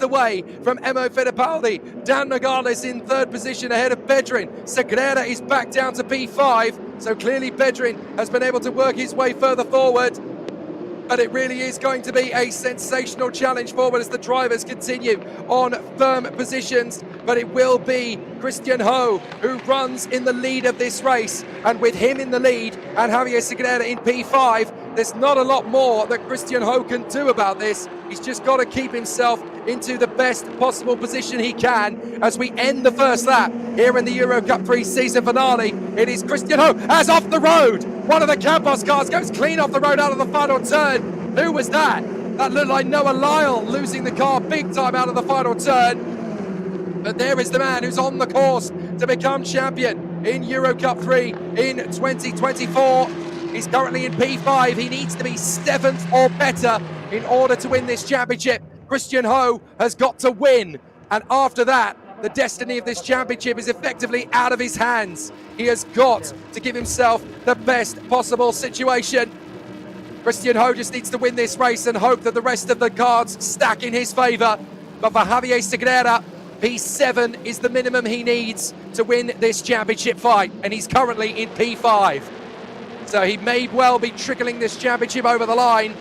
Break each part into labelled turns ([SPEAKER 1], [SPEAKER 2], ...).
[SPEAKER 1] the way from Emo Fittipaldi. Dan Nogales in third position ahead of Bedrin. Segreira is back down to P5, so clearly Bedrin has been able to work his way further forward. But it really is going to be a sensational challenge forward as the drivers continue on firm positions. But it will be Christian Ho who runs in the lead of this race. And with him in the lead and Javier Segreira in P5, there's not a lot more that Christian Ho can do about this. He's just got to keep himself into the best possible position he can as we end the first lap here in the EUROCUP-3 season finale. It is Christian Ho as off the road. One of the Campos cars goes clean off the road out of the final turn. Who was that? That looked like Noah Lyle losing the car big time out of the final turn. But there is the man who's on the course to become champion in EUROCUP-3 in 2024. He's currently in P5. He needs to be 7th or better in order to win this championship. Christian Ho has got to win, and after that, the destiny of this championship is effectively out of his hands. He has got to give himself the best possible situation. Christian Ho just needs to win this race and hope that the rest of the cards stack in his favour. But for Javier Segreira, P7 is the minimum he needs to win this championship fight, and he's currently in P5. So he may well be trickling this championship over the line,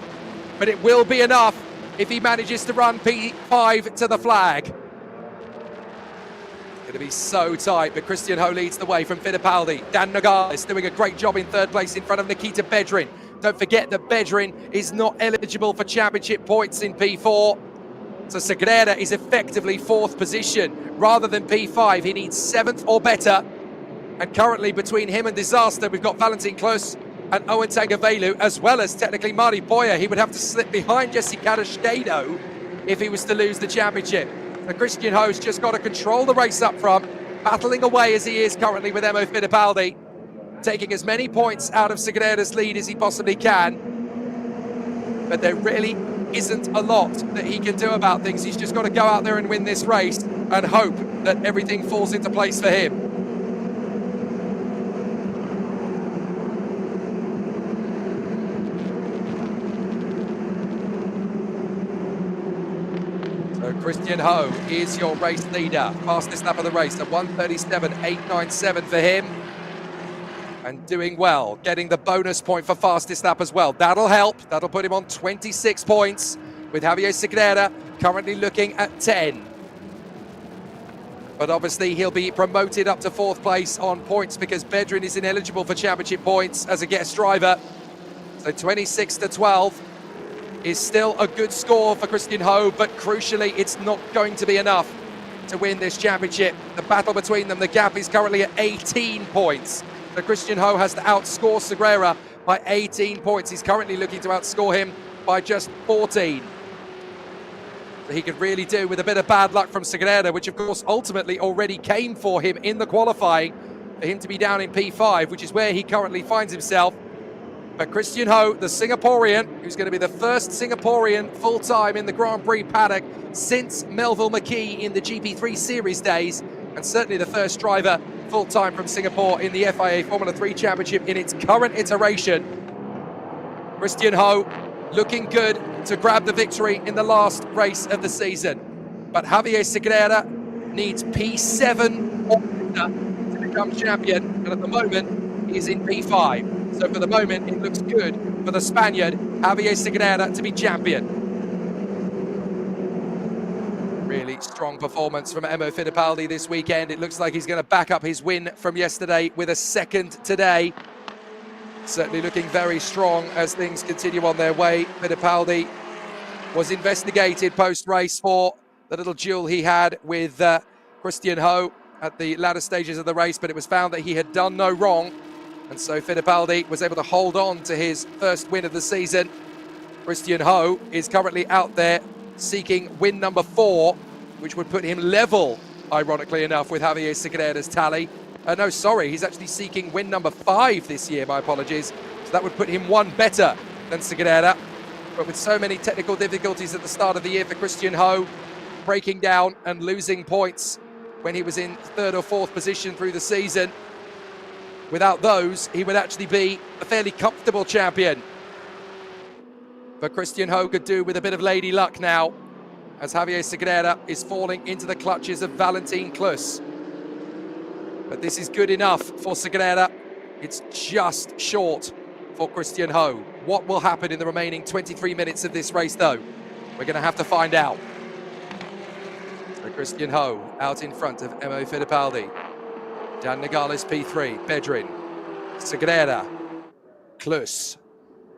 [SPEAKER 1] but it will be enough if he manages to run P5 to the flag. It's going to be so tight, but Christian Ho leads the way from Fittipaldi. Dan Nogales doing a great job in third place in front of Nikita Bedrin. Don't forget that Bedrin is not eligible for championship points in P4. So Segreira is effectively 4th position. Rather than P5, he needs 7th or better. And currently between him and Disaster, we've got Valentin Klus and Owen Tangavelu, as well as technically Mari Boya. He would have to slip behind Jesse Cadastado if he was to lose the championship. So Christian Ho's just got to control the race up front, battling away as he is currently with Emo Fittipaldi, taking as many points out of Segreira's lead as he possibly can. But there really isn't a lot that he can do about things. He's just got to go out there and win this race and hope that everything falls into place for him. So Christian Ho is your race leader. Fastest lap of the race, a 1:37.897 for him. And doing well, getting the bonus point for fastest lap as well. That'll help. That'll put him on 26 points, with Javier Segreira currently looking at 10. But obviously he'll be promoted up to 4th place on points because Bedrin is ineligible for championship points as a guest driver. So 26-12 is still a good score for Christian Ho, but crucially it's not going to be enough to win this championship. The battle between them, the gap is currently at 18 points. So Christian Ho has to outscore Segreira by 18 points. He's currently looking to outscore him by just 14. So he could really do with a bit of bad luck from Segreira, which of course ultimately already came for him in the qualifying, for him to be down in P5, which is where he currently finds himself. But Christian Ho, the Singaporean, who's going to be the first Singaporean full-time in the Grand Prix paddock since Melville McKee in the GP3 Series days, and certainly the first driver full-time from Singapore in the FIA Formula 3 Championship in its current iteration. Christian Ho looking good to grab the victory in the last race of the season. But Javier Segreira needs P7 or better to become champion, and at the moment he's in P5. So for the moment it looks good for the Spaniard Javier Segreira to be champion. Really strong performance from Emo Fittipaldi this weekend. It looks like he's going to back up his win from yesterday with a second today. Certainly looking very strong as things continue on their way. Fittipaldi was investigated post-race for the little duel he had with Christian Ho at the latter stages of the race, but it was found that he had done no wrong. And so Fittipaldi was able to hold on to his first win of the season. Christian Ho is currently out there seeking win number 4, which would put him level, ironically enough, with Javier Segreira's tally. No, sorry, he's actually seeking win number 5 this year, my apologies. So that would put him 1 better than Segreira. But with so many technical difficulties at the start of the year for Christian Ho, breaking down and losing points when he was in 3rd or 4th position through the season, without those, he would actually be a fairly comfortable champion. But Christian Ho could do with a bit of lady luck now. as Javier Segreira is falling into the clutches of Valentin Klus. But this is good enough for Segreira. It's just short for Christian Ho. What will happen in the remaining 23 minutes of this race, though? We're going to have to find out. So Christian Ho out in front of Emo Fittipaldi. Dan Nogales P3, Bedrin, Segreira, Klus,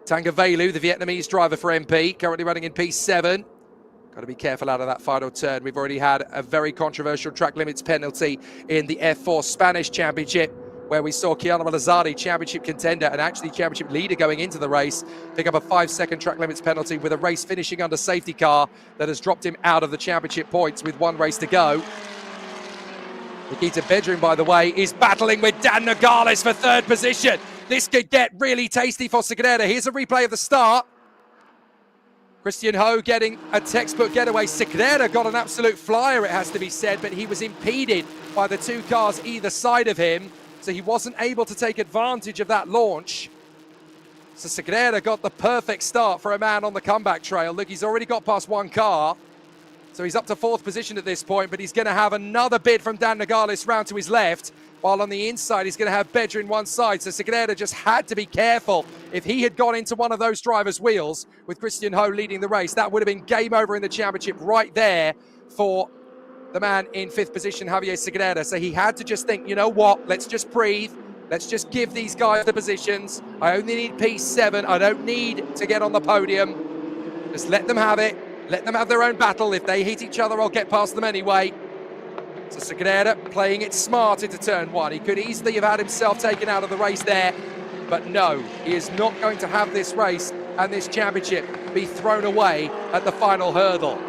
[SPEAKER 1] Tangavelu, the Vietnamese driver for MP, currently running in P7. Got to be careful out of that final turn. We've already had a very controversial track limits penalty in the F4 Spanish Championship, where we saw Chiara Malazzari, championship contender and actually championship leader going into the race, pick up a 5-second track limits penalty with a race finishing under safety car that has dropped him out of the championship points with one race to go. Nikita Bedrin, by the way, is battling with Dan Nogales for third position. This could get really tasty for Segreira. Here's a replay of the start. Christian Ho getting a textbook getaway. Segreira got an absolute flyer, it has to be said, but he was impeded by the two cars either side of him, so he wasn't able to take advantage of that launch. So Segreira got the perfect start for a man on the comeback trail. Look, he's already got past one car, so he's up to fourth position at this point, but he's going to have another bid from Dan Nogales round to his left, while on the inside he's going to have Bedrin one side. So Segreira just had to be careful. If he had gone into one of those drivers' wheels with Christian Ho leading the race, that would have been game over in the championship right there for the man in fifth position, Javier Segreira. So he had to just think, you know what, let's just breathe. Let's just give these guys the positions. I only need P7. I don't need to get on the podium. Just let them have it. Let them have their own battle. If they hit each other, I'll get past them anyway. So Segreira playing it smart into turn one. He could easily have had himself taken out of the race there, but no, he is not going to have this race and this championship be thrown away at the final hurdle.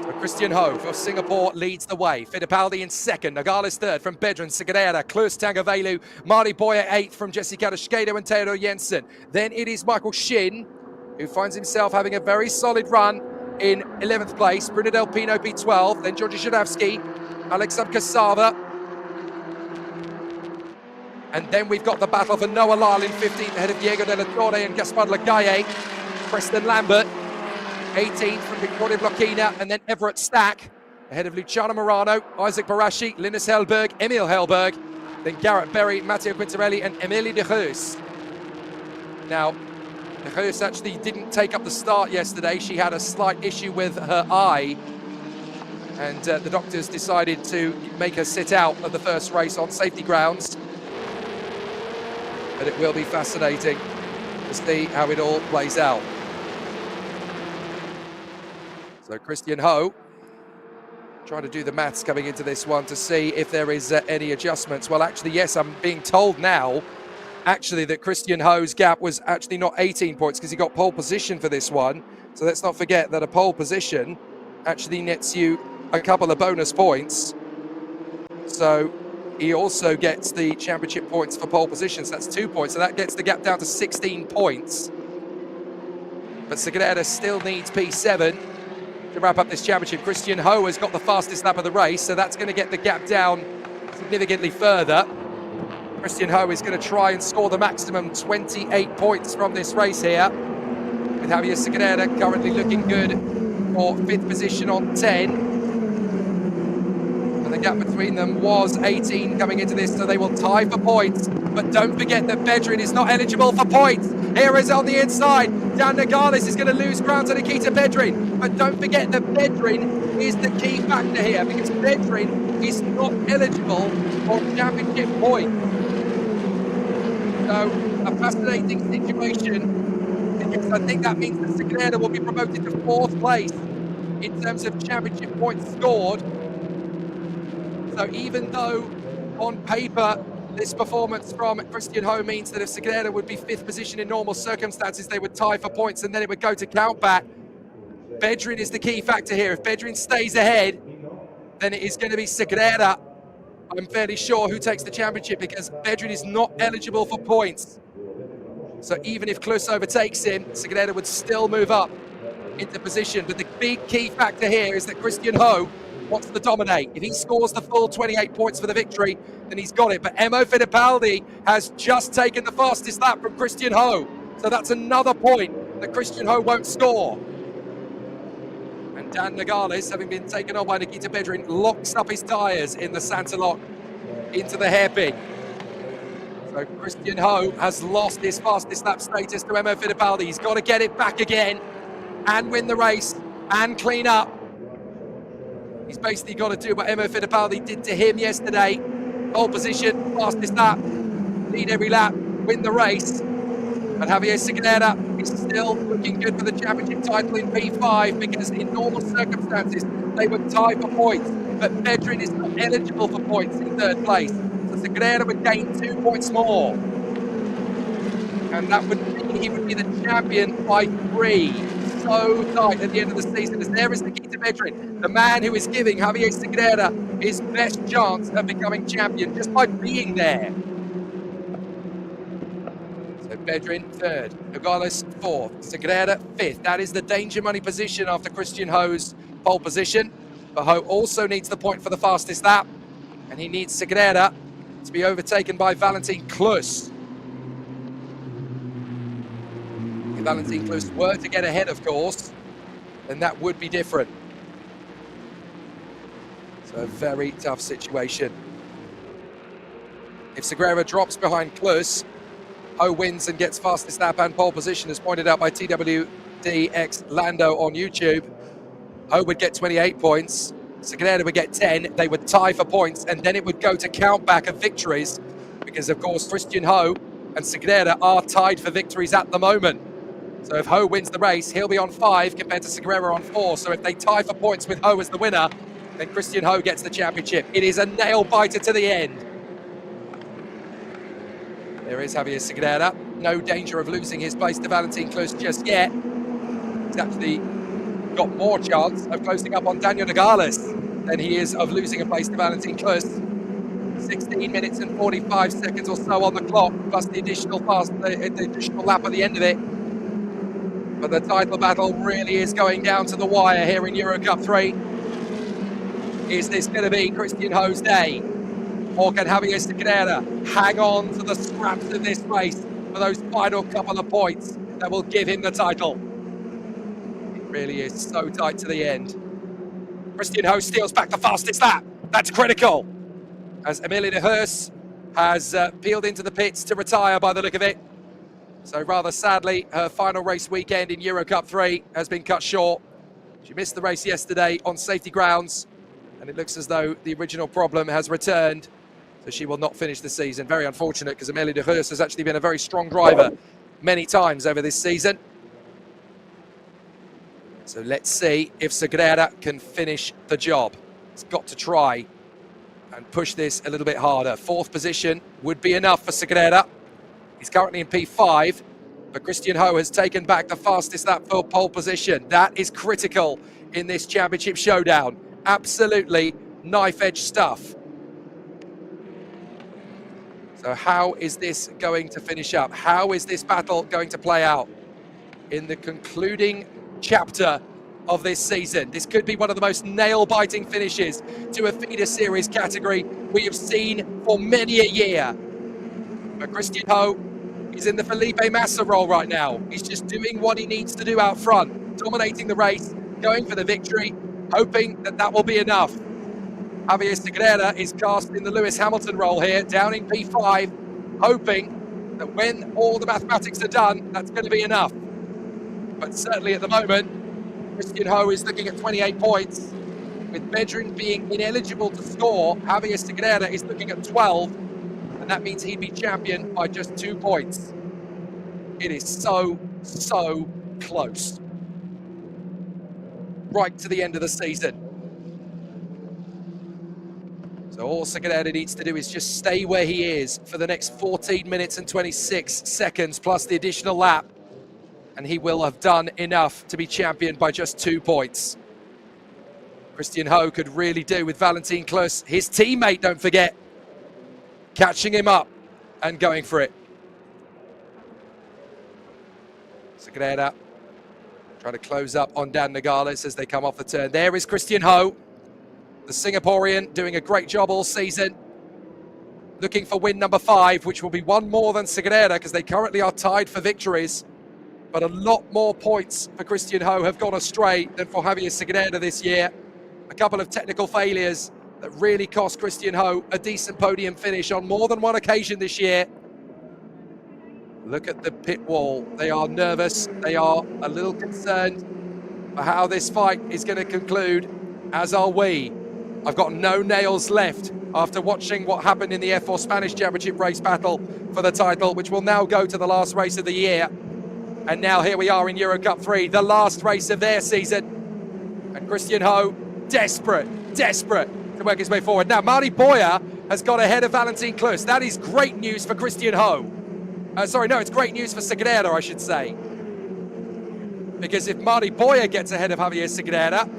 [SPEAKER 1] So Christian Ho for Singapore leads the way. Fittipaldi in second, Nogales third from Bedrin, Segreira, Klus, Tangavelu, Mari Boyer eighth from Jesse Kadeskedo and Theodor Jensen. Then it is Michael Shin, who finds himself having a very solid run in 11th place. Bruno Del Pino P12, then Georgi Shadavsky, Aleksandr Kasava. And then we've got the battle for Noah Lyle in 15th, ahead of Diego De La Torre and Gaspar Lagaye. Preston Lambert, 18th from Victoria Blochina, and then Everett Stack, ahead of Luciano Morano, Isaac Barashi, Linus Hellberg, Emil Hellberg, then Garrett Berry, Matteo Quintarelli, and Emilie de Geus. Now, de Geus actually didn't take up the start yesterday. She had a slight issue with her eye, and the doctors decided to make her sit out of the first race on safety grounds. But it will be fascinating to see how it all plays out. So Christian Ho trying to do the maths coming into this one to see if there is any adjustments. Well, actually, yes, I'm being told now actually that Christian Ho's gap was actually not 18 points because he got pole position for this one. So let's not forget that a pole position actually nets you a couple of bonus points. So he also gets the championship points for pole positions. That's 2 points. So that gets the gap down to 16 points. But Segreira still needs P7 to wrap up this championship. Christian Ho has got the fastest lap of the race, so that's going to get the gap down significantly further. Christian Ho is going to try and score the maximum 28 points from this race here, with Javier Segreira currently looking good for fifth position on 10. And the gap between them was 18 coming into this, so they will tie for points. But don't forget that Bedrin is not eligible for points. Here is on the inside. Dan Nogales is going to lose ground to Nikita Bedrin. But don't forget that Bedrin is the key factor here, because Bedrin is not eligible for championship points. So a fascinating situation, because I think that means that Segreira will be promoted to fourth place in terms of championship points scored. So even though on paper this performance from Christian Ho means that if Segreira would be fifth position in normal circumstances, they would tie for points and then it would go to countback. Bedrin is the key factor here. If Bedrin stays ahead, then it is going to be Segreira, I'm fairly sure, who takes the championship, because Bedrin is not eligible for points. So even if Klus overtakes him, Segreira would still move up into position. But the big key factor here is that Christian Ho wants to dominate. If he scores the full 28 points for the victory, then he's got it. But Emo Fittipaldi has just taken the fastest lap from Christian Ho. So that's another point that Christian Ho won't score. And Dan Nogales, having been taken on by Nikita Bedrin, locks up his tyres in the Santa lock into the hairpin. So Christian Ho has lost his fastest lap status to Emo Fittipaldi. He's got to get it back again and win the race and clean up. He's basically got to do what Emo Fittipaldi did to him yesterday. Pole position, fastest lap, lead every lap, win the race. And Javier Segurera is still looking good for the championship title in P5 because in normal circumstances, they would tie for points. But Bedrin is not eligible for points in third place. So Segurera would gain 2 points more. And that would mean he would be the champion by 3. So tight at the end of the season, as there is Nikita Bedrin, the man who is giving Javier Segurera his best chance of becoming champion just by being there. So Bedrin third, Nogales fourth, Segurera fifth. That is the danger money position after Christian Ho's pole position. But Ho also needs the point for the fastest lap, and he needs Segurera to be overtaken by Valentin Klus. If Valentin Klus were to get ahead, of course, then that would be different. So a very tough situation. If Segurera drops behind Klus, Ho wins and gets fastest lap and pole position, as pointed out by TWDX Lando on YouTube. Ho would get 28 points, Segurera would get 10, they would tie for points, and then it would go to count back of victories, because of course Christian Ho and Segurera are tied for victories at the moment. So if Ho wins the race, he'll be on 5 compared to Segurera on 4. So if they tie for points with Ho as the winner, then Christian Ho gets the championship. It is a nail-biter to the end. There is Javier Segurera. No danger of losing his place to Valentin Klus just yet. He's actually got more chance of closing up on Daniel Nogales than he is of losing a place to Valentin Klus. 16 minutes and 45 seconds or so on the clock, plus the additional lap at the end of it. But the title battle really is going down to the wire here in EUROCUP-3. Is this going to be Christian Ho's day? Or can Javier Segurera hang on to the scraps of this race for those final couple of points that will give him the title? It really is so tight to the end. Christian Ho steals back the fastest lap. That's critical. As Emilie de Heers has peeled into the pits to retire by the look of it. So rather sadly, her final race weekend in EUROCUP-3 has been cut short. She missed the race yesterday on safety grounds, and it looks as though the original problem has returned. So she will not finish the season. Very unfortunate, because Emilie de Heers has actually been a very strong driver many times over this season. So let's see if Segurera can finish the job. He's got to try and push this a little bit harder. 4th position would be enough for Segurera. He's currently in P5, but Christian Ho has taken back the fastest lap for pole position. That is critical in this championship showdown. Absolutely knife-edge stuff. So how is this going to finish up? How is this battle going to play out in the concluding chapter of this season? This could be one of the most nail-biting finishes to a feeder series category we have seen for many a year. But Christian Ho is in the Felipe Massa role right now. He's just doing what he needs to do out front, dominating the race, going for the victory, hoping that that will be enough. Javier Segurera is cast in the Lewis Hamilton role here, down in P5, hoping that when all the mathematics are done, that's going to be enough. But certainly at the moment, Christian Ho is looking at 28 points. With Bedrin being ineligible to score, Javier Segurera is looking at 12, and that means he'd be champion by just 2 points. It is so, so close. Right to the end of the season. So all Segurera needs to do is just stay where he is for the next 14 minutes and 26 seconds, plus the additional lap, and he will have done enough to be champion by just 2 points. Christian Ho could really do with Valentin Klus, his teammate, don't forget, catching him up and going for it. Segurera trying to close up on Dan Nogales as they come off the turn. There is Christian Ho, the Singaporean, doing a great job all season. Looking for win number 5, which will be one more than Segurera, because they currently are tied for victories. but a lot more points for Christian Ho have gone astray than for Javier Sagrera this year. A couple of technical failures that really cost Christian Ho a decent podium finish on more than one occasion this year. Look at the pit wall. They are nervous. They are a little concerned for how this fight is going to conclude, as are we. I've got no nails left after watching what happened in the F4 Spanish Championship race battle for the title, which will now go to the last race of the year. And now here we are in EUROCUP-3, the last race of their season. And Christian Ho, desperate to work his way forward. Now, Marty Boyer has got ahead of Valentin Klus. That is great news for Christian Ho. Sorry, no, it's great news for Sagrera, I should say. Because if Marty Boyer gets ahead of Javier Sagrera,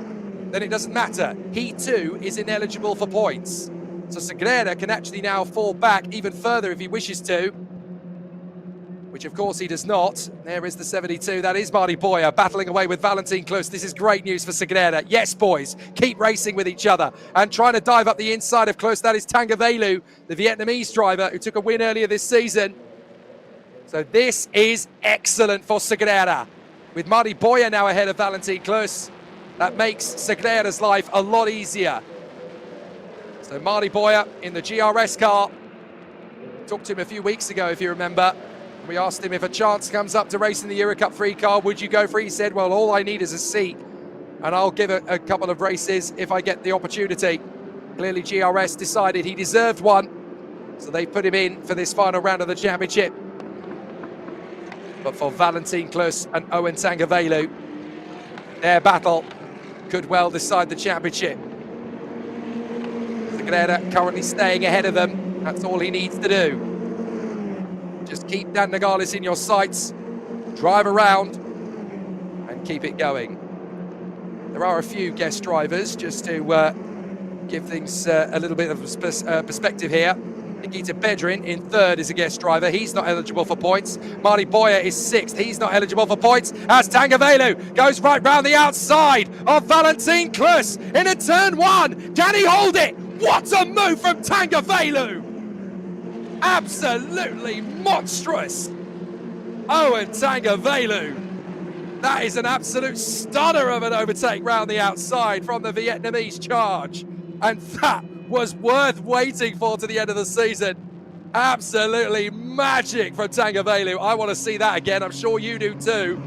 [SPEAKER 1] then it doesn't matter. He too is ineligible for points. So Sagrera can actually now fall back even further if he wishes to, which of course he does not. There is the 72, that is Marty Boyer battling away with Valentin Klus. This is great news for Sagrera. Yes, boys, keep racing with each other and trying to dive up the inside of Klus. That is Tangavelu, the Vietnamese driver who took a win earlier this season. So this is excellent for Sagrera. With Marty Boyer now ahead of Valentin Klus, that makes Sagrera's life a lot easier. So Marty Boyer in the GRS car. Talked to him a few weeks ago, if you remember. We asked him if a chance comes up to race in the EUROCUP-3 car, would you go for it? He said, well, all I need is a seat, and I'll give it a couple of races if I get the opportunity. Clearly GRS decided he deserved one, so they put him in for this final round of the championship. But for Valentin Klus and Owen Tangavelu, their battle could well decide the championship. Sagrera currently staying ahead of them. That's all he needs to do. Just keep Dan Nogales in your sights, drive around, and keep it going. There are a few guest drivers, just to give things a little bit of perspective here. Nikita Bedrin in third is a guest driver. He's not eligible for points. Marty Boyer is sixth. He's not eligible for points. As Tangavelu goes right round the outside of Valentin Klus into turn one. Can he hold it? What a move from Tangavelu! Absolutely monstrous. Owen Tangavelu. That is an absolute stunner of an overtake round the outside from the Vietnamese charge. And that was worth waiting for to the end of the season. Absolutely magic from Tangavelu. I want to see that again. I'm sure you do too.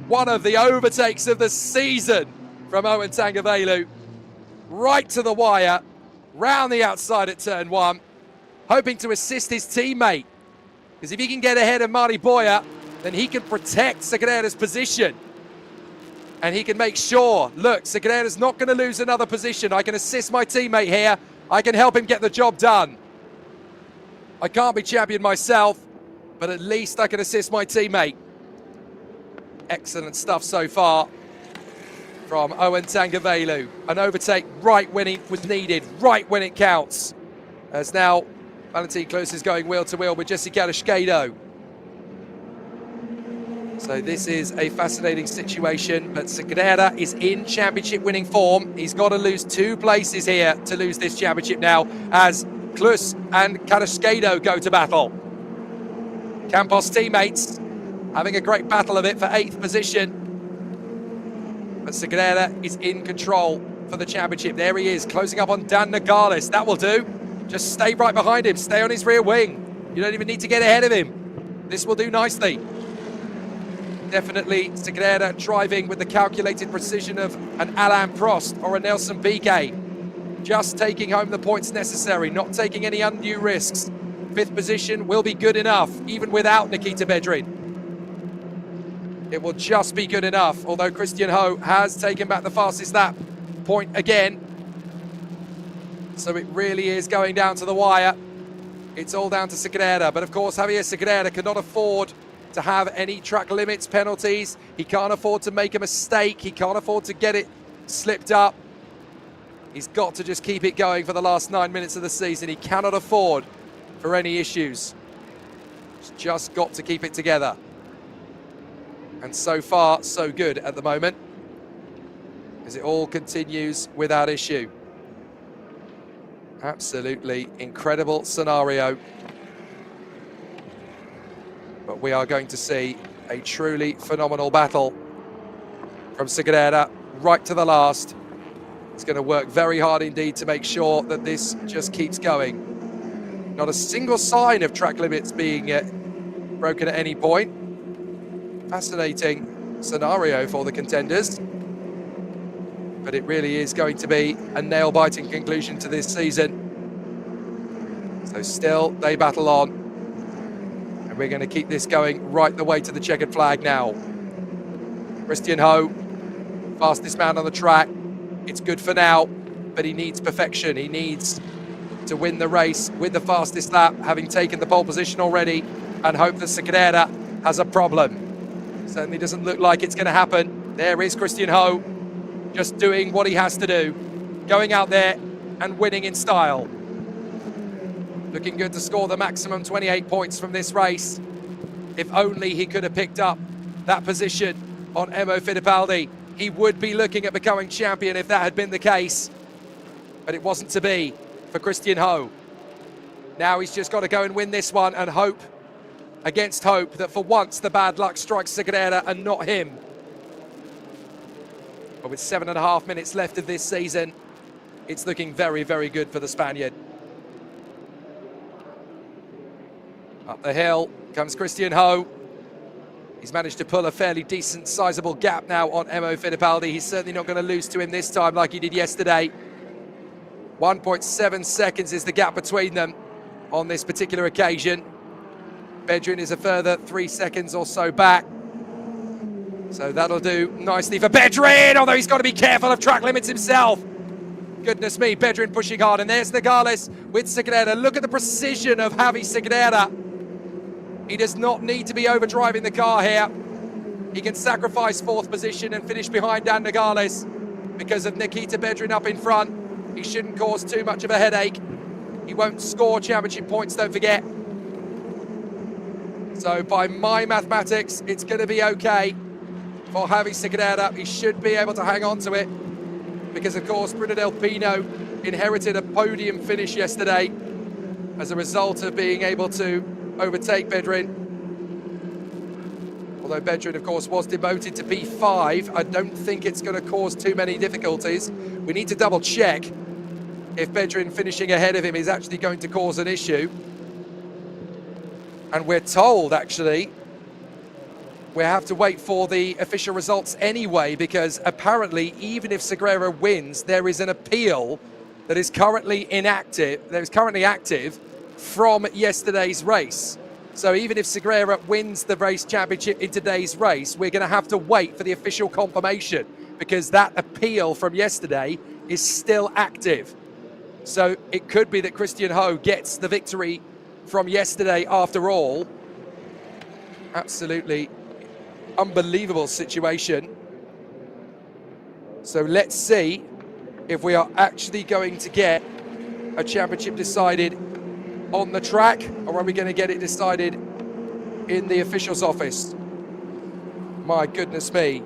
[SPEAKER 1] One of the overtakes of the season from Owen Tangavelu. Right to the wire, round the outside at turn one, hoping to assist his teammate. Because if he can get ahead of Marty Boyer, then he can protect Sagrera's position. And he can make sure, look, Sagrera's not going to lose another position. I can assist my teammate here. I can help him get the job done. I can't be champion myself, but at least I can assist my teammate. Excellent stuff so far from Owen Tangavelu. An overtake right when it was needed, right when it counts. As now Valentin Klus is going wheel to wheel with Jesse Carrasquedo. So this is a fascinating situation, but Sagrera is in championship winning form. He's got to lose 2 places here to lose this championship now, as Klus and Carrasquedo go to battle. Campos teammates having a great battle of it for 8th position. But Sagrera is in control for the championship. There he is, closing up on Dan Nogales. That will do. Just stay right behind him, stay on his rear wing. You don't even need to get ahead of him. This will do nicely. Definitely Sagrera driving with the calculated precision of an Alain Prost or a Nelson Piquet. Just taking home the points necessary, not taking any undue risks. 5th position will be good enough, even without Nikita Bedrin. It will just be good enough, although Christian Ho has taken back the fastest lap point again. So it really is going down to the wire. It's all down to Sagrera, but of course Javier Sagrera cannot afford to have any track limits penalties. He can't afford to make a mistake. He can't afford to get it slipped up. He's got to just keep it going for the last 9 minutes of the season. He cannot afford for any issues. He's just got to keep it together. And so far, so good at the moment, as it all continues without issue. Absolutely incredible scenario. But we are going to see A truly phenomenal battle from Segurera right to the last. He's going to work very hard indeed to make sure that this just keeps going. Not a single sign of track limits being broken at any point. Fascinating scenario for the contenders. But it really is going to be a nail-biting conclusion to this season. So still, they battle on. And we're going to keep this going right the way to the checkered flag now. Christian Ho, fastest man on the track. It's good for now, but he needs perfection. He needs to win the race with the fastest lap, having taken the pole position already, and hope that Segurera has a problem. Certainly doesn't look like it's going to happen. There is Christian Ho, just doing what he has to do, going out there and winning in style. Looking good to score the maximum 28 points from this race. If only he could have picked up that position on Emo Fittipaldi, he would be looking at becoming champion if that had been the case. But it wasn't to be for Christian Ho. Now he's just got to go and win this one and hope against hope that for once the bad luck strikes Segurera and not him. But with 7.5 minutes left of this season, it's looking very, very good for the Spaniard. Up the hill comes Christian Ho. He's managed to pull a fairly decent, sizable gap now on Emo Fittipaldi. He's certainly not going to lose to him this time like he did yesterday. 1.7 seconds is the gap between them on this particular occasion. Bedrin is a further 3 seconds or so back. So that'll do nicely for Bedrin, although he's got to be careful of track limits himself. Goodness me, Bedrin pushing hard, and there's Nogales with Segurera. Look at the precision of Javi Segurera. He does not need to be overdriving the car here. He can sacrifice 4th position and finish behind Dan Nogales because of Nikita Bedrin up in front. He shouldn't cause too much of a headache. He won't score championship points, don't forget. So by my mathematics, it's going to be okay for Javi Segurera. He should be able to hang on to it because, of course, Bruno Del Pino inherited a podium finish yesterday as a result of being able to overtake Bedrin. Although Bedrin, of course, was demoted to P5, I don't think it's going to cause too many difficulties. We need to double check if Bedrin finishing ahead of him is actually going to cause an issue. And we're told, actually, we have to wait for the official results anyway, because apparently, even if Segurera wins, there is an appeal that is currently active from yesterday's race. So even if Segurera wins the race championship in today's race, we're going to have to wait for the official confirmation because that appeal from yesterday is still active. So it could be that Christian Ho gets the victory from yesterday after all. Absolutely unbelievable situation. So let's see if we are actually going to get a championship decided on the track, or are we going to get it decided in the official's office? My goodness me.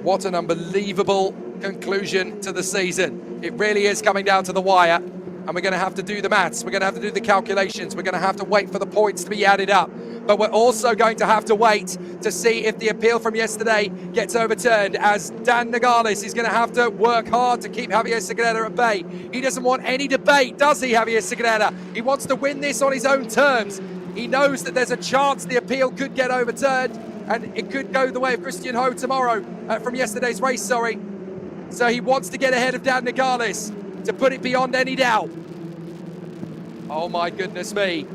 [SPEAKER 1] What an unbelievable conclusion to the season. It really is coming down to the wire, and we're going to have to do the maths. We're going to have to do the calculations. We're going to have to wait for the points to be added up. But we're also going to have to wait to see if the appeal from yesterday gets overturned, as Dan Nogales is going to have to work hard to keep Javier Segurera at bay. He doesn't want any debate, does he, Javier Segurera? He wants to win this on his own terms. He knows that there's a chance the appeal could get overturned, and it could go the way of Christian Ho tomorrow, from yesterday's race, sorry. So he wants to get ahead of Dan Nogales to put it beyond any doubt. Oh my goodness me.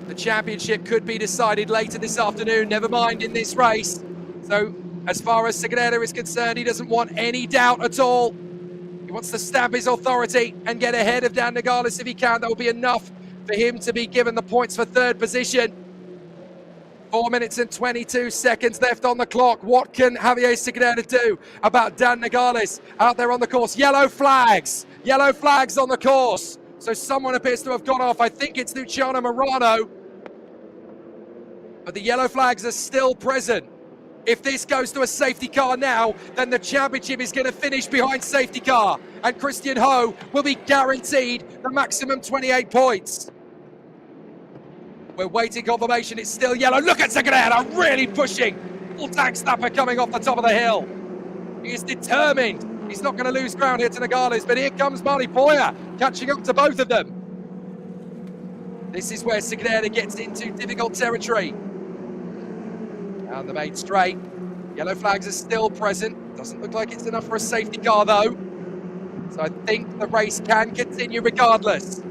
[SPEAKER 1] The championship could be decided later this afternoon, never mind in this race. So as far as Segurera is concerned, he doesn't want any doubt at all. He wants to stamp his authority and get ahead of Dan Nogales if he can. That will be enough for him to be given the points for 3rd position. 4 minutes and 22 seconds left on the clock. What can Javier Segurera do about Dan Nogales out there on the course? Yellow flags on the course. So someone appears to have gone off. I think it's Luciano Morano. But the yellow flags are still present. If this goes to a safety car now, then the championship is going to finish behind safety car. And Christian Ho will be guaranteed the maximum 28 points. We're waiting confirmation. It's still yellow. Look at Segreira really pushing. Full tank snapper coming off the top of the hill. He is determined. He's not going to lose ground here to Nogales, but here comes Marty Boyer catching up to both of them. This is where Segreira gets into difficult territory. Down the main straight. Yellow flags are still present. Doesn't look like it's enough for a safety car though. So I think the race can continue regardless.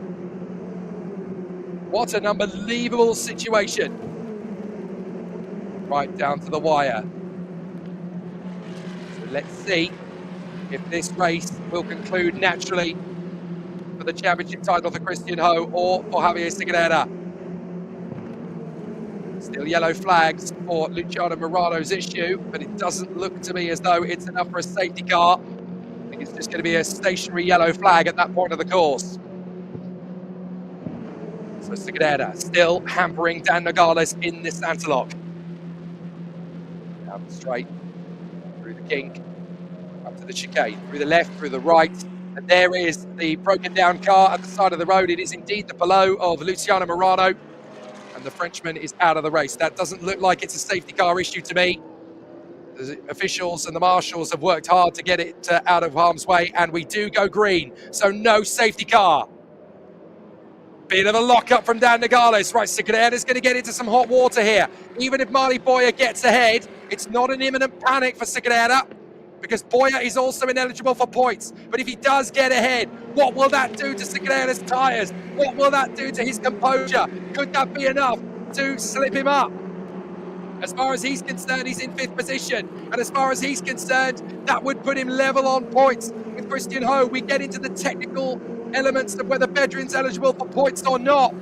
[SPEAKER 1] What an unbelievable situation. Right down to the wire. So let's see if this race will conclude naturally for the championship title for Christian Ho or for Javier Segreira. Still yellow flags for Luciano Morano's issue, but it doesn't look to me as though it's enough for a safety car. I think it's just going to be a stationary yellow flag at that point of the course. So Segreira still hampering Dan Nogales in this anti-lock. Down the straight, through the kink, up to the chicane, through the left, through the right. And there is the broken down car at the side of the road. It is indeed the Polo of Luciano Morano. And the Frenchman is out of the race. That doesn't look like it's a safety car issue to me. The officials and the marshals have worked hard to get it out of harm's way, and we do go green. So no safety car. Bit of a lock-up from Dan Nogales. Right, Segreira's going to get into some hot water here. Even if Marty Boyer gets ahead, it's not an imminent panic for Segreira, because Boyer is also ineligible for points. But if he does get ahead, what will that do to Segreira's tyres? What will that do to his composure? Could that be enough to slip him up? As far as he's concerned, he's in 5th position. And as far as he's concerned, that would put him level on points with Christian Ho. We get into the technical elements of whether Bedrin's eligible for points or not.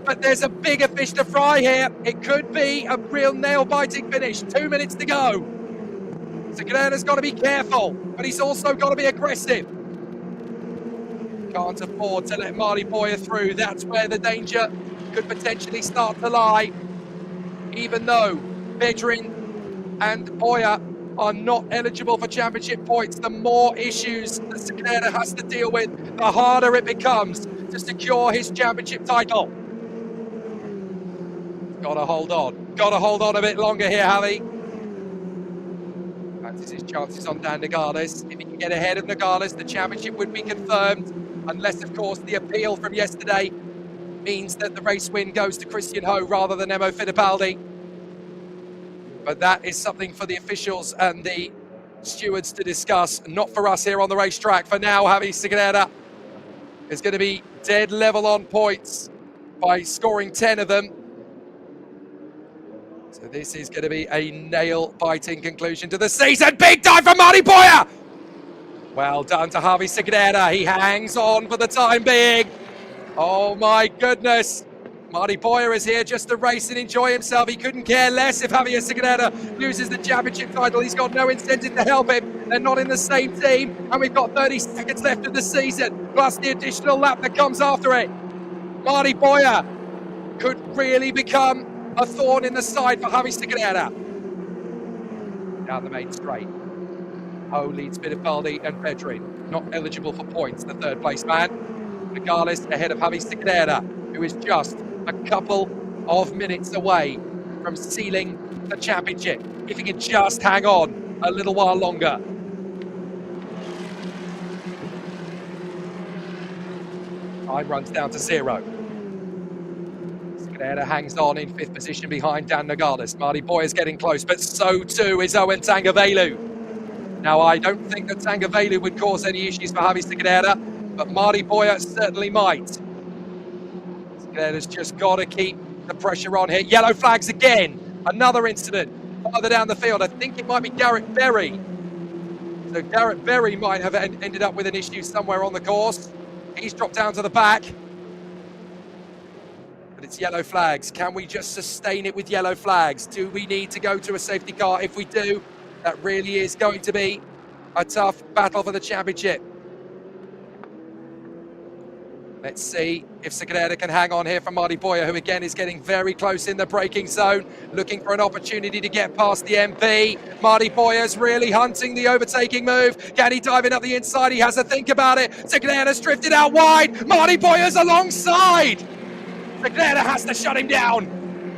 [SPEAKER 1] But there's a bigger fish to fry here. It could be a real nail-biting finish. 2 minutes to go. Segreira's got to be careful, but he's also got to be aggressive. Can't afford to let Marty Boyer through. That's where the danger could potentially start to lie. Even though Bedrin and Boyer are not eligible for championship points, the more issues that Segreira has to deal with, the harder it becomes to secure his championship title. Gotta hold on a bit longer here, Javi. Fancies his chances on Dan Nogales. If he can get ahead of Nogales, the championship would be confirmed, unless, of course, the appeal from yesterday means that the race win goes to Christian Ho rather than Emo Fittipaldi. But that is something for the officials and the stewards to discuss, not for us here on the racetrack. For now, Javi Segreira is going to be dead level on points by scoring 10 of them. So this is going to be a nail-biting conclusion to the season. Big dive from Marty Boyer! Well done to Javi Segreira. He hangs on for the time being. Oh my goodness. Marty Boyer is here just to race and enjoy himself. He couldn't care less if Javier Segreira loses the championship title. He's got no incentive to help him. They're not in the same team. And we've got 30 seconds left of the season, plus the additional lap that comes after it. Marty Boyer could really become a thorn in the side for Javi Segreira. Down the main straight. Ho leads Fittipaldi and Bedrin. Not eligible for points, the third place man. Nogales ahead of Javi Segreira, who is just a couple of minutes away from sealing the championship. If he can just hang on a little while longer. Time runs down to 0. Segreira hangs on in 5th position behind Dan Nogales. Marty Boyer is getting close, but so too is Owen Tangavelu. Now, I don't think that Tangavelu would cause any issues for Javi Segreira, but Marty Boyer certainly might. Segreira's just got to keep the pressure on here. Yellow flags again. Another incident farther down the field. I think it might be Garrett Berry. So Garrett Berry might have ended up with an issue somewhere on the course. He's dropped down to the back. But it's yellow flags. Can we just sustain it with yellow flags? Do we need to go to a safety car? If we do, that really is going to be a tough battle for the championship. Let's see if Segreira can hang on here from Marty Boyer, who again is getting very close in the braking zone, looking for an opportunity to get past the MP. Marty Boyer's really hunting the overtaking move. Can he dive in up the inside? He has to think about it. Segreira's drifted out wide. Marty Boyer's alongside. Sagrera has to shut him down.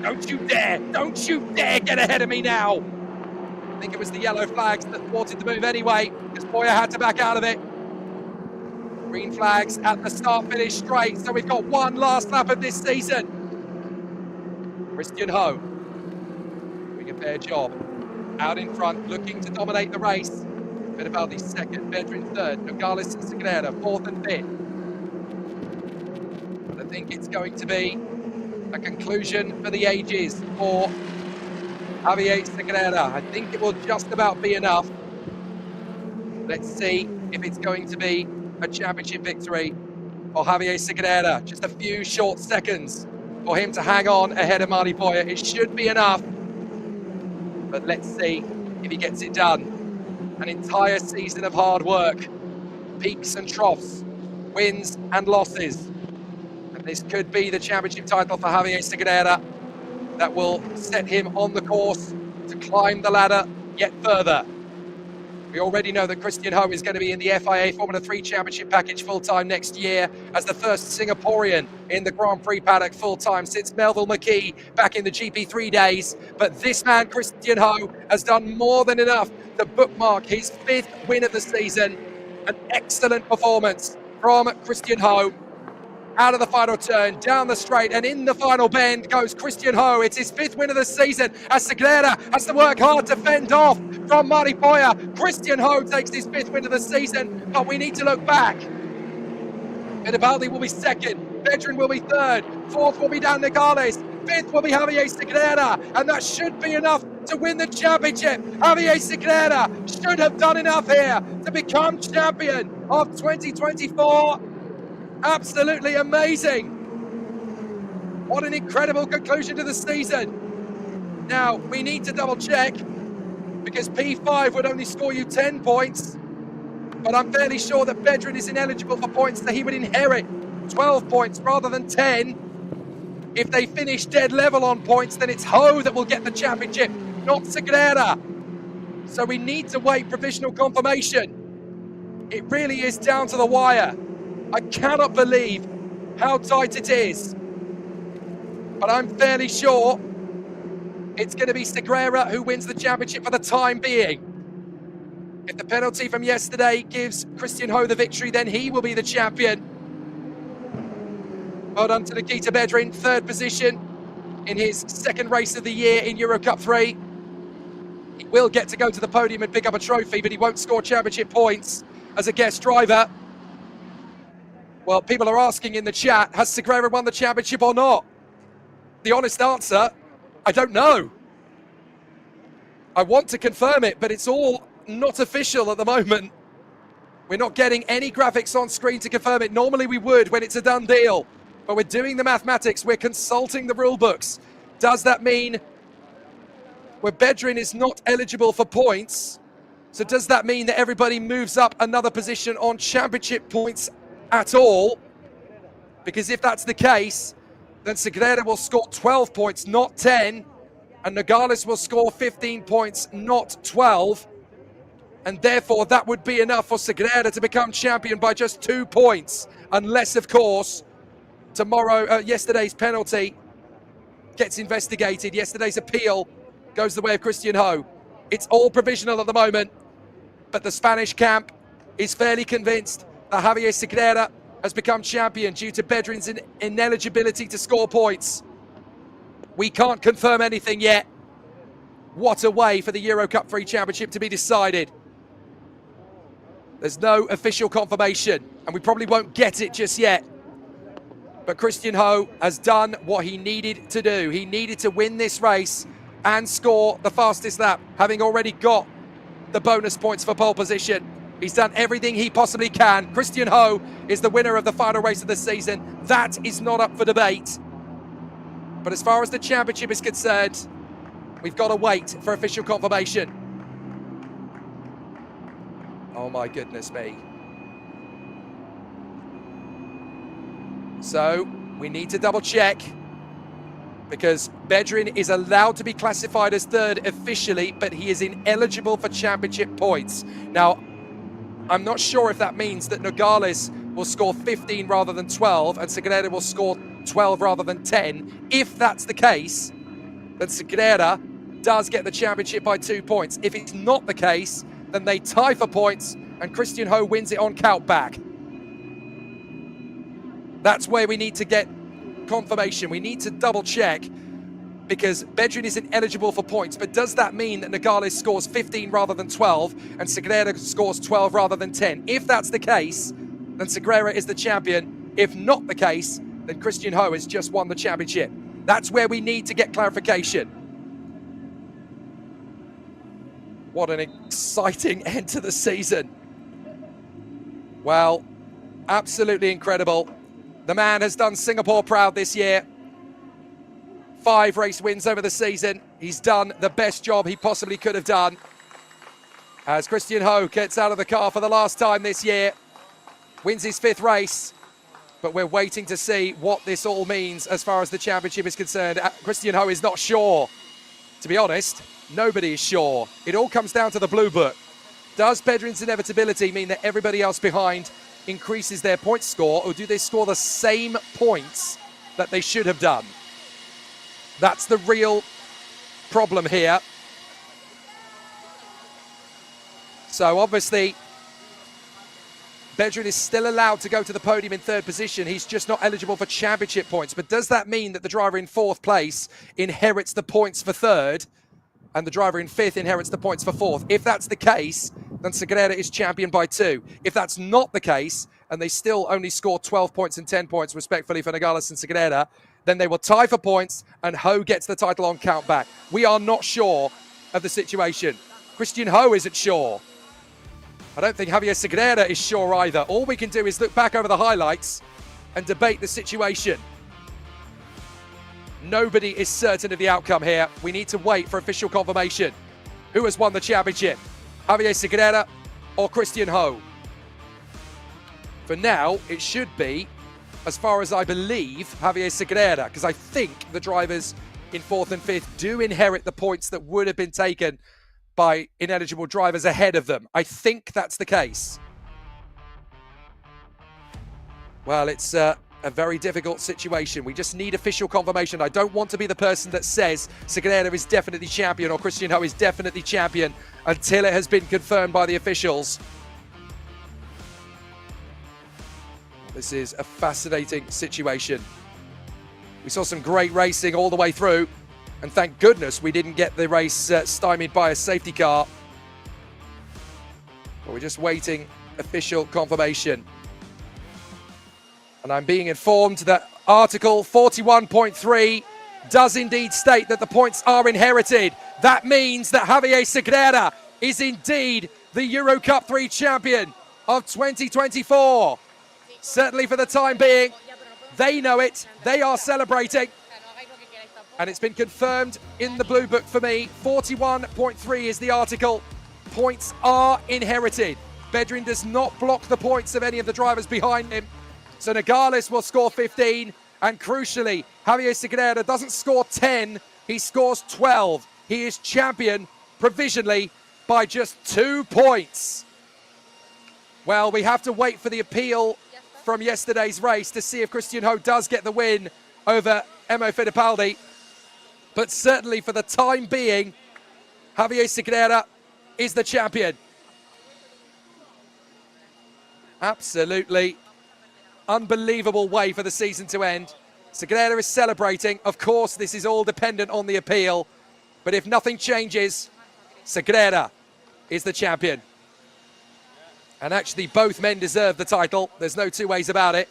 [SPEAKER 1] Don't you dare get ahead of me now. I think it was the yellow flags that thwarted the move anyway, because Boyer had to back out of it. Green flags at the start-finish straight, so we've got one last lap of this season. Christian Ho doing a fair job. Out in front, looking to dominate the race. Fittipaldi second, Bedrin third, Nogales and Sagrera fourth and fifth. But I think it's going to be a conclusion for the ages for Javier Sagrera. I think it will just about be enough. Let's see if it's going to be a championship victory for Javier Sagrera. Just a few short seconds for him to hang on ahead of Marty Boyer. It should be enough. But let's see if he gets it done. An entire season of hard work, peaks and troughs, wins and losses. And this could be the championship title for Javier Sagrera that will set him on the course to climb the ladder yet further. We already know that Christian Ho is going to be in the FIA Formula 3 Championship package full-time next year as the first Singaporean in the Grand Prix paddock full-time since Melville McKee back in the GP3 days. But this man, Christian Ho, has done more than enough to bookmark his 5th win of the season. An excellent performance from Christian Ho. Out of the final turn, down the straight, and in the final bend goes Christian Ho. It's his 5th win of the season as Sagrera has to work hard to fend off from Marty Boyer. Christian Ho takes his 5th win of the season, but we need to look back. Fittipaldi will be second, Bedrin will be third, fourth will be Dan Nogales, fifth will be Javier Sagrera, and that should be enough to win the championship. Javier Sagrera should have done enough here to become champion of 2024. Absolutely amazing. What an incredible conclusion to the season. Now, we need to double check because P5 would only score you 10 points, but I'm fairly sure that Bedrin is ineligible for points, so he would inherit 12 points rather than 10. If they finish dead level on points, then it's Ho that will get the championship, not Sagrera. So we need to wait provisional confirmation. It really is down to the wire. I cannot believe how tight it is. But I'm fairly sure it's going to be Sagrera who wins the championship for the time being. If the penalty from yesterday gives Christian Ho the victory, then he will be the champion. Well done to Nikita Bedrin, 3rd position in his 2nd race of the year in EUROCUP-3. He will get to go to the podium and pick up a trophy, but he won't score championship points as a guest driver. Well, people are asking in the chat, has Sagrera won the championship or not? The honest answer, I don't know. I want to confirm it, but it's all not official at the moment. We're not getting any graphics on screen to confirm it. Normally we would when it's a done deal, but we're doing the mathematics. We're consulting the rule books. Does that mean where Bedrin is not eligible for points? So does that mean that everybody moves up another position on championship points at all? Because if that's the case, then Sagrera will score 12 points, not 10, and Nogales will score 15 points, not 12, and therefore that would be enough for Sagrera to become champion by just 2 points, unless, of course, yesterday's penalty gets investigated. Yesterday's appeal goes the way of Christian Ho. It's all provisional at the moment, but the Spanish camp is fairly convinced that Javier Sagrera has become champion due to Bedrin's ineligibility to score points. We can't confirm anything yet. What a way for the EuroCup-3 Championship to be decided. There's no official confirmation, and we probably won't get it just yet. But Christian Ho has done what he needed to do. He needed to win this race and score the fastest lap, having already got the bonus points for pole position. He's done everything he possibly can. Christian Ho is the winner of the final race of the season. That is not up for debate. But as far as the championship is concerned, we've got to wait for official confirmation. Oh my goodness me. So we need to double check, because Bedrin is allowed to be classified as 3rd officially, but he is ineligible for championship points. Now, I'm not sure if that means that Nogales will score 15 rather than 12, and Sagrera will score 12 rather than 10. If that's the case, then Segreira does get the championship by 2 points. If it's not the case, then they tie for points and Christian Ho wins it on count back. That's where we need to get confirmation. We need to double check, because Bedrin isn't eligible for points. But does that mean that Nogales scores 15 rather than 12 and Segreira scores 12 rather than 10? If that's the case, then Segreira is the champion. If not the case, then Christian Ho has just won the championship. That's where we need to get clarification. What an exciting end to the season. Well, absolutely incredible. The man has done Singapore proud this year. 5 race wins over the season. He's done the best job he possibly could have done. As Christian Ho gets out of the car for the last time this year, wins his 5th race. But we're waiting to see what this all means as far as the championship is concerned. Christian Ho is not sure. To be honest, nobody is sure. It all comes down to the blue book. Does Bedrin's inevitability mean that everybody else behind increases their point score, or do they score the same points that they should have done? That's the real problem here. So obviously, Bedrin is still allowed to go to the podium in 3rd position. He's just not eligible for championship points. But does that mean that the driver in 4th place inherits the points for 3rd and the driver in 5th inherits the points for 4th? If that's the case, then Segreira is champion by 2. If that's not the case, and they still only score 12 points and 10 points respectfully for Nogales and Segreira, then they will tie for points and Ho gets the title on count back. We are not sure of the situation. Christian Ho isn't sure. I don't think Javier Segreira is sure either. All we can do is look back over the highlights and debate the situation. Nobody is certain of the outcome here. We need to wait for official confirmation. Who has won the championship? Javier Segreira or Christian Ho? For now, it should be, as far as I believe, Javier Segreira, because I think the drivers in 4th and 5th do inherit the points that would have been taken by ineligible drivers ahead of them. I think that's the case. Well, it's a very difficult situation. We just need official confirmation. I don't want to be the person that says Segreira is definitely champion or Christian Ho is definitely champion until it has been confirmed by the officials. This is a fascinating situation. We saw some great racing all the way through, and thank goodness we didn't get the race stymied by a safety car. But we're just waiting official confirmation. And I'm being informed that Article 41.3 does indeed state that the points are inherited. That means that Javier Segreira is indeed the EUROCUP-3 champion of 2024. Certainly for the time being, they know it, they are celebrating. And it's been confirmed in the blue book for me. 41.3 is the article. Points are inherited. Bedrin does not block the points of any of the drivers behind him. So Nogales will score 15. And crucially, Javier Segreira doesn't score 10, he scores 12. He is champion provisionally by just 2 points. Well, we have to wait for the appeal from yesterday's race to see if Christian Ho does get the win over Emo Fittipaldi. But certainly for the time being, Javier Segreira is the champion. Absolutely unbelievable way for the season to end. Segreira is celebrating. Of course, this is all dependent on the appeal. But if nothing changes, Segreira is the champion. And actually, both men deserve the title. There's no two ways about it.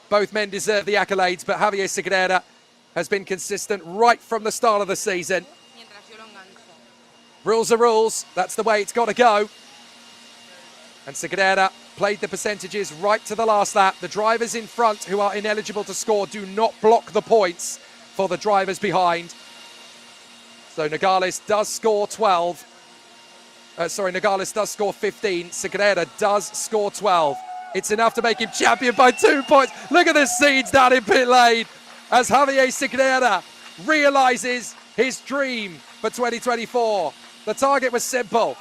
[SPEAKER 1] Both men deserve the accolades, but Javier Segreira has been consistent right from the start of the season. Rules are rules. That's the way it's got to go. And Segreira played the percentages right to the last lap. The drivers in front who are ineligible to score do not block the points for the drivers behind. So Nogales does score 12. Nogales does score 15. Segreira does score 12. It's enough to make him champion by 2 points. Look at the scenes down in pit lane as Javier Segreira realises his dream for 2024. The target was simple.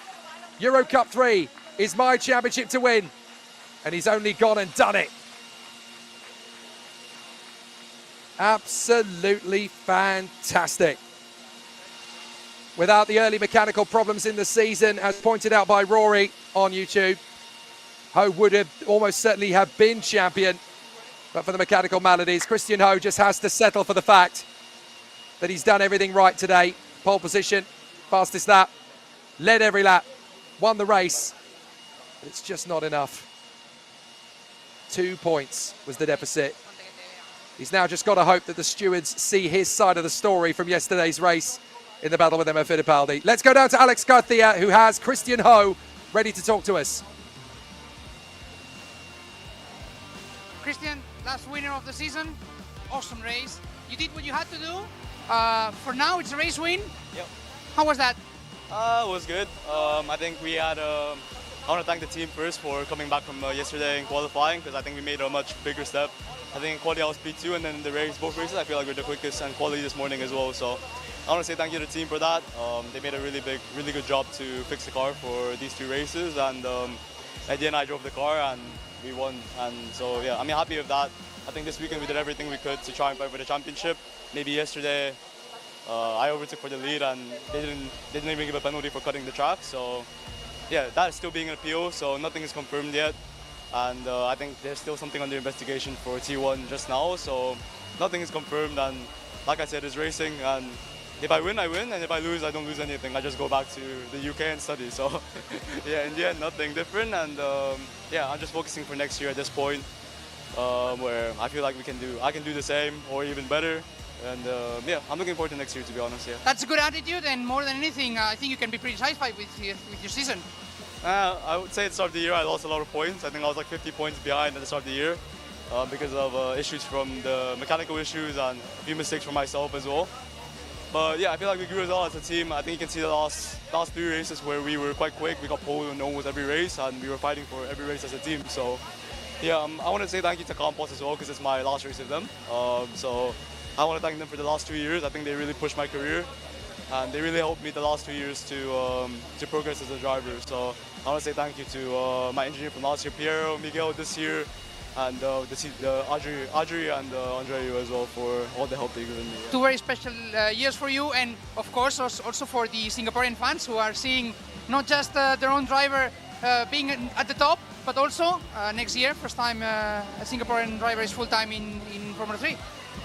[SPEAKER 1] EuroCup-3 is my championship to win. And he's only gone and done it. Absolutely fantastic. Without the early mechanical problems in the season, as pointed out by Rory on YouTube, Ho would have almost certainly have been champion. But for the mechanical maladies, Christian Ho just has to settle for the fact that he's done everything right today. Pole position, fastest lap, led every lap, won the race. But it's just not enough. 2 points was the deficit. He's now just got to hope that the stewards see his side of the story from yesterday's race in the battle with Emma Fittipaldi. Let's go down to Alex Garcia, who has Christian Ho ready to talk to us.
[SPEAKER 2] Christian, last winner of the season, awesome race. You did what you had to do. For now, it's a race win.
[SPEAKER 3] Yep.
[SPEAKER 2] How was that?
[SPEAKER 3] It was good. I think we had. I want to thank the team first for coming back from yesterday and qualifying, because I think we made a much bigger step. I think in quality I was P2, and then in the race, both races, I feel like we're the quickest, and quality this morning as well. So I want to say thank you to the team for that. They made a really good job to fix the car for these 2 races, and at the end I drove the car and we won. And so yeah, I'm happy with that. I think this weekend we did everything we could to try and fight for the championship. Maybe yesterday I overtook for the lead and they didn't even give a penalty for cutting the track. So yeah, that is still being an appeal, so nothing is confirmed yet. And I think there's still something under investigation for T1 just now, so nothing is confirmed. And like I said, it's racing, and if I win, I win, and if I lose, I don't lose anything. I just go back to the UK and study. So yeah, in the end, nothing different. And yeah, I'm just focusing for next year at this point, where I feel like I can do the same or even better. And yeah, I'm looking forward to next year, to be honest. Yeah.
[SPEAKER 2] That's a good attitude, and more than anything, I think you can be pretty satisfied with your season.
[SPEAKER 3] I would say at the start of the year I lost a lot of points. I think I was like 50 points behind at the start of the year because of issues from the mechanical issues and a few mistakes from myself as well. But yeah, I feel like we grew as well as a team. I think you can see the last 3 races where we were quite quick. We got pole and almost every race, and we were fighting for every race as a team. So yeah, I want to say thank you to Campos as well, because it's my last race with them. So I want to thank them for the last 2 years. I think they really pushed my career, and they really helped me the last 2 years to progress as a driver. So I want to say thank you to my engineer from last year, Piero, Miguel this year, and Audrey and Andreu as well for all the help they've given me. Yeah.
[SPEAKER 2] 2 very special years for you, and of course also for the Singaporean fans who are seeing not just their own driver being at the top, but also next year, first time a Singaporean driver is full-time in Formula 3.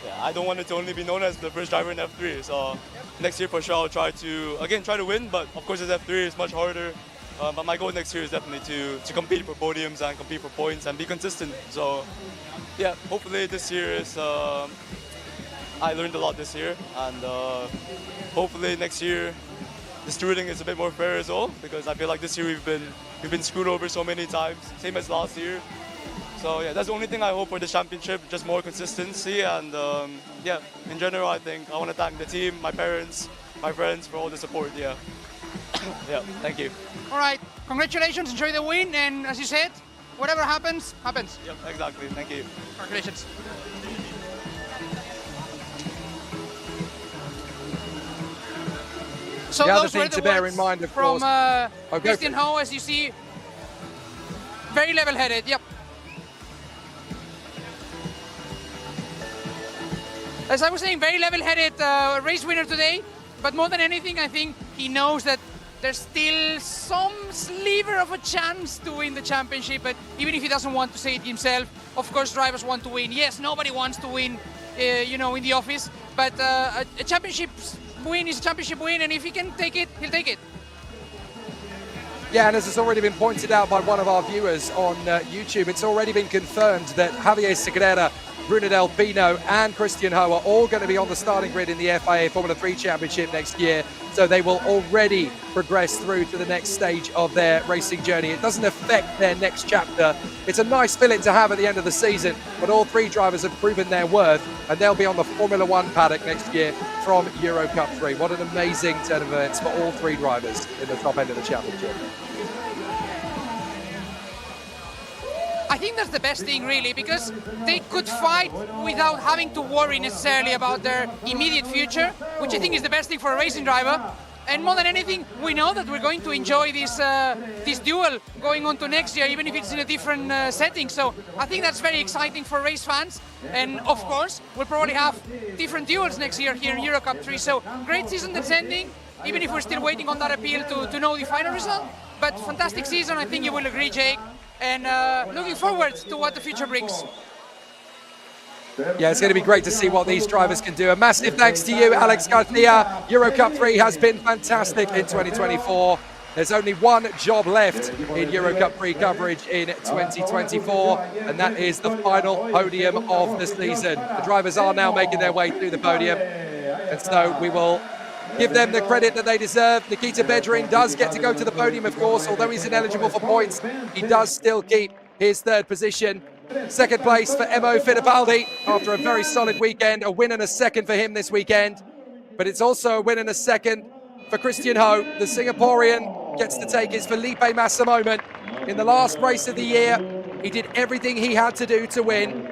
[SPEAKER 3] Yeah, I don't want it to only be known as the first driver in F3, so next year for sure I'll try to win, but of course as F3 is much harder. But my goal next year is definitely to compete for podiums and compete for points and be consistent. So yeah, hopefully this year is, I learned a lot this year, and hopefully next year the stewarding is a bit more fair as well, because I feel like this year we've been screwed over so many times, same as last year. So yeah, that's the only thing I hope for the championship, just more consistency. And yeah, in general, I think I want to thank the team, my parents, my friends for all the support. Yeah. Yeah, thank you.
[SPEAKER 2] All right, congratulations, enjoy the win, and as you said, whatever happens, happens.
[SPEAKER 3] Yep, exactly, thank you.
[SPEAKER 2] Congratulations. So
[SPEAKER 1] the other
[SPEAKER 2] those were
[SPEAKER 1] thing
[SPEAKER 2] the
[SPEAKER 1] to bear
[SPEAKER 2] words
[SPEAKER 1] in mind, of
[SPEAKER 2] from
[SPEAKER 1] course.
[SPEAKER 2] Christian Ho, as you see, very level-headed. Yep. As I was saying, very level-headed race winner today, but more than anything, I think he knows that there's still some sliver of a chance to win the championship, but even if he doesn't want to say it himself, of course drivers want to win. Yes, nobody wants to win, you know, in the office, but a championship win is a championship win, and if he can take it, he'll take it.
[SPEAKER 1] Yeah, and as has already been pointed out by one of our viewers on YouTube, it's already been confirmed that Javier Segrera, Bruno Del Pino and Christian Ho are all going to be on the starting grid in the FIA Formula 3 Championship next year. So they will already progress through to the next stage of their racing journey. It doesn't affect their next chapter. It's a nice feeling to have at the end of the season, but all 3 drivers have proven their worth, and they'll be on the Formula 1 paddock next year from EUROCUP-3. What an amazing turn of events for all 3 drivers in the top end of the championship.
[SPEAKER 2] I think that's the best thing, really, because they could fight without having to worry necessarily about their immediate future, which I think is the best thing for a racing driver. And more than anything, we know that we're going to enjoy this duel going on to next year, even if it's in a different setting. So I think that's very exciting for race fans. And of course, we'll probably have different duels next year here in EUROCUP-3. So great season that's ending, even if we're still waiting on that appeal to know the final result. But fantastic season, I think you will agree, Jake. And looking forward to what the future brings.
[SPEAKER 1] Yeah, it's going to be great to see what these drivers can do. A massive thanks to you, Alex Garcia. EuroCup-3 has been fantastic in 2024. There's only one job left in EuroCup-3 coverage in 2024, and that is the final podium of the season. The drivers are now making their way through the podium, and so we will give them the credit that they deserve. Nikita Bedrin does get to go to the podium, of course. Although he's ineligible for points, he does still keep his third position. Second place for Emo Fittipaldi after a very solid weekend. A win and a second for him this weekend. But it's also a win and a second for Christian Ho. The Singaporean gets to take his Felipe Massa moment. In the last race of the year, he did everything he had to do to win.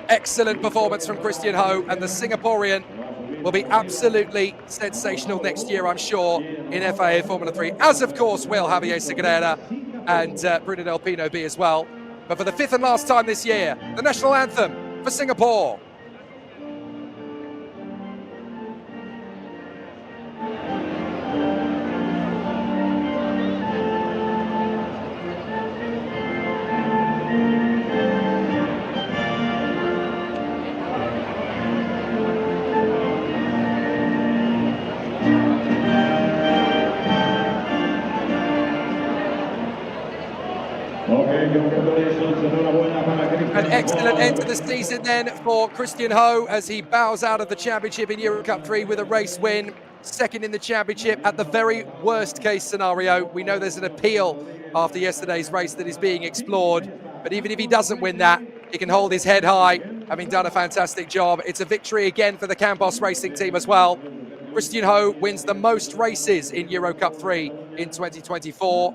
[SPEAKER 1] Excellent performance from Christian Ho, and the Singaporean will be absolutely sensational next year, I'm sure, in FIA Formula 3, as of course will Javier Segurera and Bruno Del Pino be as well. But for the fifth and last time this year, the national anthem for Singapore. An excellent end to the season then for Christian Ho as he bows out of the championship in EuroCup-3 with a race win. Second in the championship at the very worst case scenario. We know there's an appeal after yesterday's race that is being explored. But even if he doesn't win that, he can hold his head high, having done a fantastic job. It's a victory again for the Campos Racing team as well. Christian Ho wins the most races in EuroCup-3 in 2024.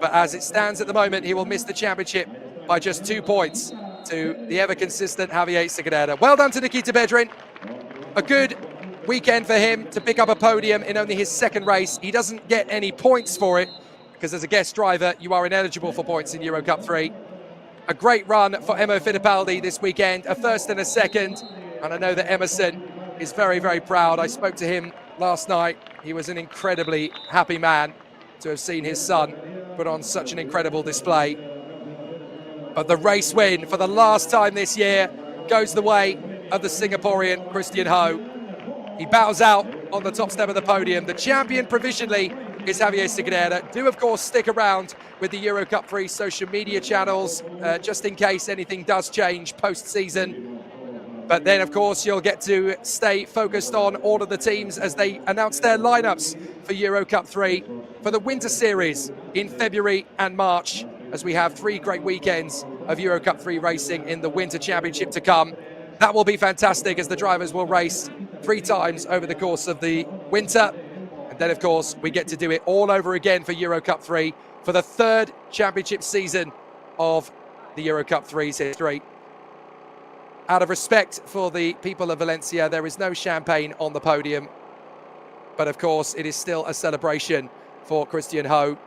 [SPEAKER 1] But as it stands at the moment, he will miss the championship by just 2 points to the ever-consistent Javier Segurera. Well done to Nikita Bedrin. A good weekend for him to pick up a podium in only his second race. He doesn't get any points for it, because as a guest driver, you are ineligible for points in EuroCup-3. A great run for Emo Fittipaldi this weekend, a first and a second. And I know that Emerson is very, very proud. I spoke to him last night. He was an incredibly happy man to have seen his son put on such an incredible display. But the race win for the last time this year goes the way of the Singaporean Christian Ho. He bows out on the top step of the podium. The champion provisionally is Javier Segurera. Do of course stick around with the EuroCup-3 social media channels just in case anything does change post-season. But then of course you'll get to stay focused on all of the teams as they announce their lineups for EuroCup-3 for the Winter Series in February and March, as we have 3 great weekends of EuroCup-3 racing in the Winter Championship to come. That will be fantastic as the drivers will race 3 times over the course of the winter. And then, of course, we get to do it all over again for EuroCup-3 for the 3rd championship season of the EuroCup-3's history. Out of respect for the people of Valencia, there is no champagne on the podium. But, of course, it is still a celebration for Christian Ho.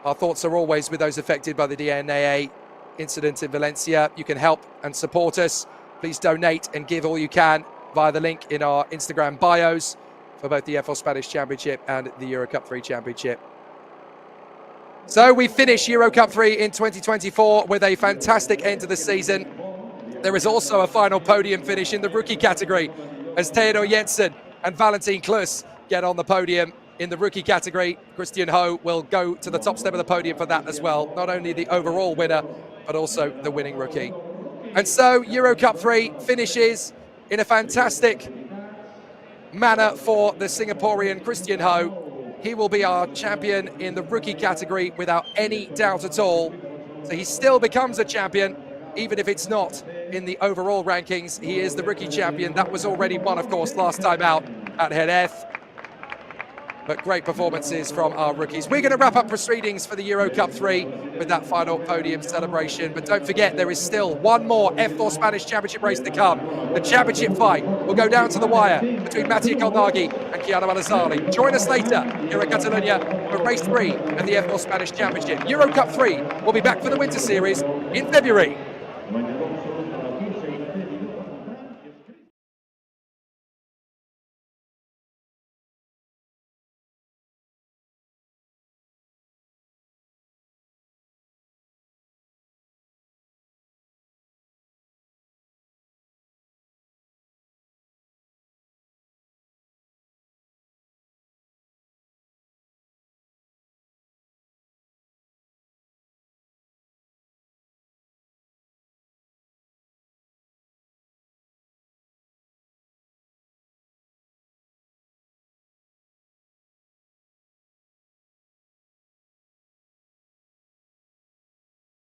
[SPEAKER 1] Our thoughts are always with those affected by the DNA incident in Valencia. You can help and support us. Please donate and give all you can via the link in our Instagram bios for both the F1 Spanish Championship and the EuroCup-3 Championship. So we finish EuroCup-3 in 2024 with a fantastic end to the season. There is also a final podium finish in the rookie category as Theodor Jensen and Valentin Klus get on the podium. In the rookie category, Christian Ho will go to the top step of the podium for that as well. Not only the overall winner, but also the winning rookie. And so EuroCup-3 finishes in a fantastic manner for the Singaporean Christian Ho. He will be our champion in the rookie category without any doubt at all. So he still becomes a champion, even if it's not in the overall rankings. He is the rookie champion. That was already won, of course, last time out at Jerez. but great performances from our rookies. We're going to wrap up proceedings for the EUROCUP-3 with that final podium celebration. But don't forget, there is still one more F4 Spanish Championship race to come. The championship fight will go down to the wire between Mattia Colnaghi and Chiara Malazzali. Join us later here at Catalonia for race 3 of the F4 Spanish Championship. EuroCup 3 will be back for the Winter Series in February.